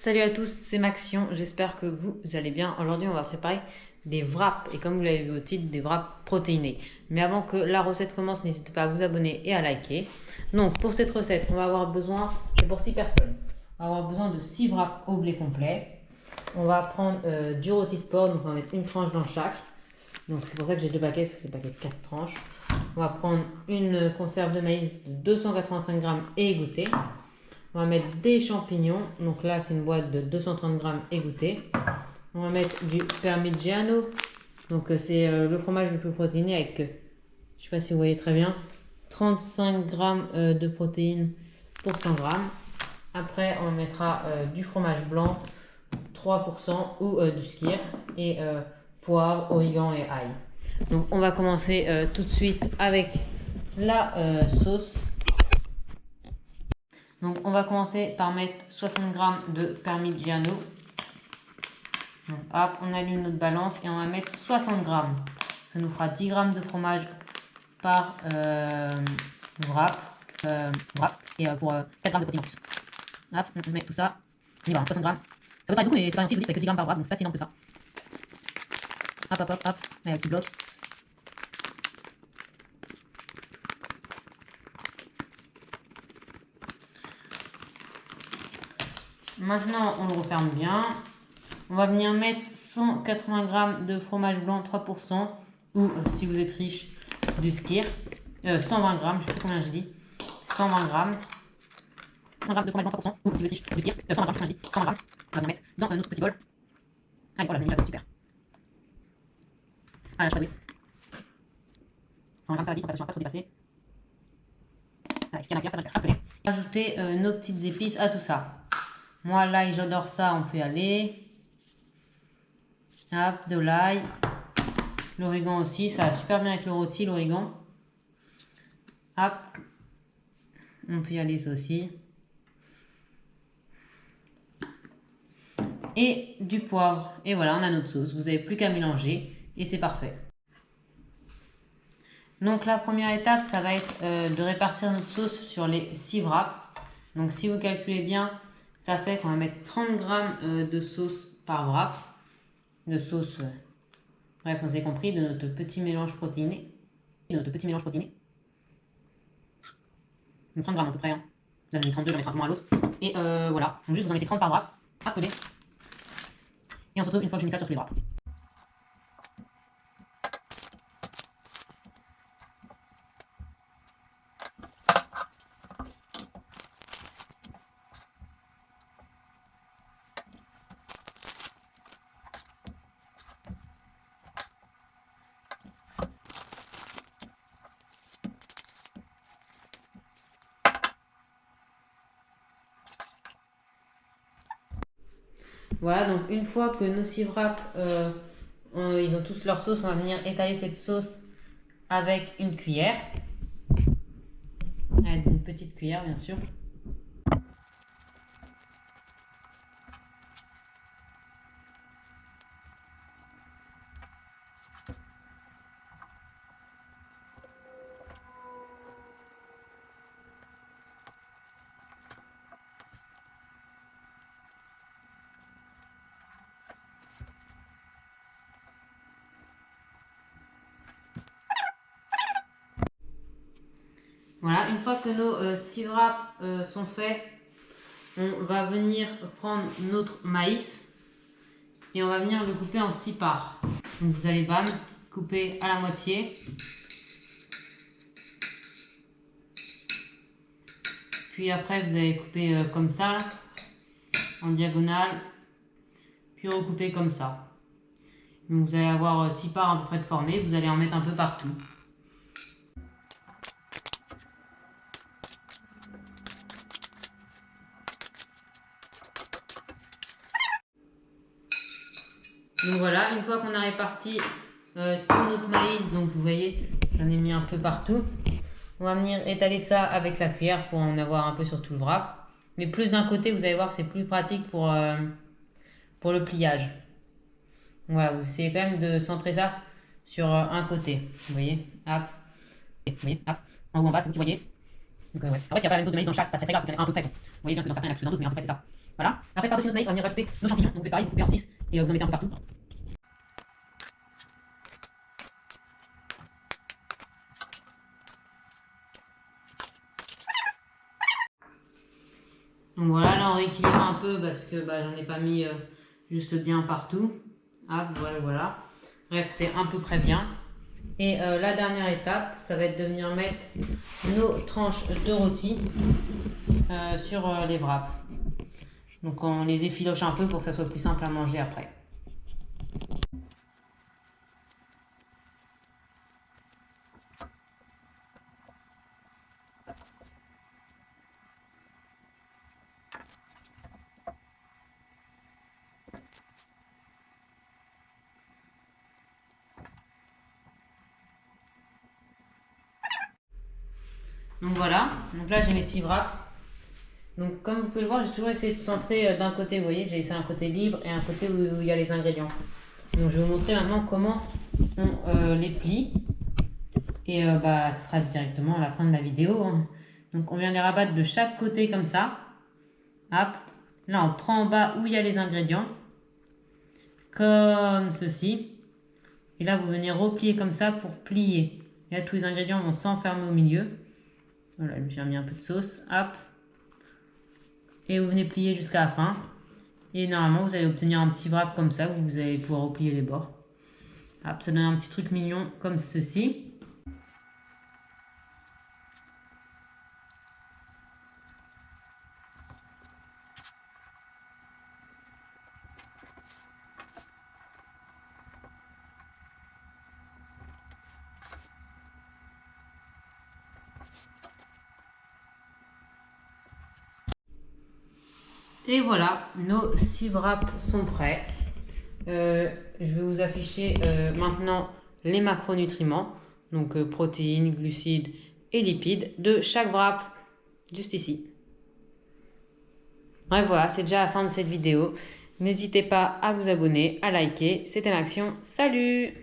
Salut à tous, c'est Maxion, j'espère que vous allez bien. Aujourd'hui on va préparer des wraps et comme vous l'avez vu au titre, des wraps protéinés. Mais avant que la recette commence, n'hésitez pas à vous abonner et à liker. Donc pour cette recette, on va avoir besoin, c'est pour 6 personnes, on va avoir besoin de 6 wraps au blé complet. On va prendre du rôti de porc, donc on va mettre une tranche dans chaque. Donc c'est pour ça que j'ai deux paquets, parce que c'est paquet de 4 tranches. On va prendre une conserve de maïs de 285 grammes et égouttée. On va mettre des champignons. Donc là, c'est une boîte de 230 grammes égouttée. On va mettre du Parmigiano. Donc c'est le fromage le plus protéiné avec, je ne sais pas si vous voyez très bien, 35 grammes de protéines pour 100 grammes. Après, on mettra du fromage blanc, 3% ou du skyr. Et poivre, origan et ail. Donc on va commencer tout de suite avec la sauce. Donc on va commencer par mettre 60 grammes de Parmigiano. Donc hop, on allume notre balance et on va mettre 60 grammes. Ça nous fera 10 grammes de fromage par wrap. Et pour 4 grammes de protéines en plus. Hop, on met tout ça. Et voilà, 60 grammes. Ça peut pas être beaucoup, mais c'est pas un chiffre, je vous dis, c'est que 10 grammes par wrap, donc c'est pas si énorme que ça. Hop, hop, hop, hop. Allez, un petit bloc. Maintenant, on le referme bien. On va venir mettre 180 grammes de fromage blanc 3% ou si vous êtes riche, du skyr. 120 grammes, je sais plus combien je dis. 120 grammes. 100 grammes de fromage blanc 3% ou si vous êtes riche, du skyr. 120 grammes, je sais plus combien je dis. 120 grammes. On va venir mettre dans notre petit bol. Allez, voilà, la super. Ah, je suis 120 grammes, ça va vite, attention à pas trop dépasser. Allez, ce qu'il y a à l'intérieur, ça va le faire appeler. Ajouter nos petites épices à tout ça. Moi, l'ail, j'adore ça, on fait aller. Hop, de l'ail. L'origan aussi, ça va super bien avec le rôti, l'origan. Hop. On peut y aller, ça aussi. Et du poivre. Et voilà, on a notre sauce. Vous n'avez plus qu'à mélanger et c'est parfait. Donc la première étape, ça va être de répartir notre sauce sur les 6 wraps. Donc si vous calculez bien, ça fait qu'on va mettre 30 grammes de sauce par wrap. De sauce, bref, on s'est compris, de notre petit mélange protéiné. Donc 30 grammes à peu près. Hein. J'en ai mis 32, j'en mettrai un peu moins à l'autre. Et voilà, donc juste vous en mettez 30 par wrap, appelez. Et on se retrouve une fois que j'ai mis ça sur tous les wraps. Voilà, donc une fois que nos 6 wraps, ils ont tous leur sauce, on va venir étaler cette sauce avec une cuillère. Avec une petite cuillère, bien sûr. Voilà, une fois que nos 6 wraps sont faits, on va venir prendre notre maïs et on va venir le couper en 6 parts. Donc vous allez bam, couper à la moitié. Puis après vous allez couper comme ça, là, en diagonale, puis recouper comme ça. Donc vous allez avoir 6 parts à peu près de formées, vous allez en mettre un peu partout. Donc voilà, une fois qu'on a réparti tout notre maïs, donc vous voyez, j'en ai mis un peu partout. On va venir étaler ça avec la cuillère pour en avoir un peu sur tout le wrap. Mais plus d'un côté, vous allez voir, c'est plus pratique pour le pliage. Donc voilà, vous essayez quand même de centrer ça sur un côté. Vous voyez, hop. Vous voyez, hop. En haut, en bas, c'est vous qui voyez. Donc ouais. Après, s'il n'y a pas la même dose de maïs dans chaque, c'est pas très grave, vous en avez un à peu près. Bon. Vous voyez bien que dans certains, il y en a plus dans d'autres, mais à peu près c'est ça. Voilà. Après, par-dessus notre maïs, on va venir rajouter nos champignons. Donc vous faites pareil, vous coupez en 6 et vous en mettez un peu partout. Donc voilà, là on rééquilibre un peu parce que j'en ai pas mis juste bien partout. Hop, voilà, voilà. Bref, c'est à peu près bien. Et la dernière étape, ça va être de venir mettre nos tranches de rôti sur les wraps. Donc on les effiloche un peu pour que ça soit plus simple à manger après. Donc voilà, donc là j'ai mes 6 wraps. Donc comme vous pouvez le voir, j'ai toujours essayé de centrer d'un côté, vous voyez, j'ai laissé un côté libre et un côté où il y a les ingrédients. Donc je vais vous montrer maintenant comment on les plie. Et ce sera directement à la fin de la vidéo. Hein. Donc on vient les rabattre de chaque côté comme ça. Hop. Là on prend en bas où il y a les ingrédients. Comme ceci. Et là vous venez replier comme ça pour plier. Et là tous les ingrédients vont s'enfermer au milieu. Voilà, j'ai mis un peu de sauce. Hop. Et vous venez plier jusqu'à la fin. Et normalement, vous allez obtenir un petit wrap comme ça, où vous allez pouvoir replier les bords. Hop, ça donne un petit truc mignon comme ceci. Et voilà, nos 6 wraps sont prêts. Je vais vous afficher maintenant les macronutriments, donc protéines, glucides et lipides de chaque wrap, juste ici. Bref, voilà, c'est déjà la fin de cette vidéo. N'hésitez pas à vous abonner, à liker. C'était Maxion. Salut!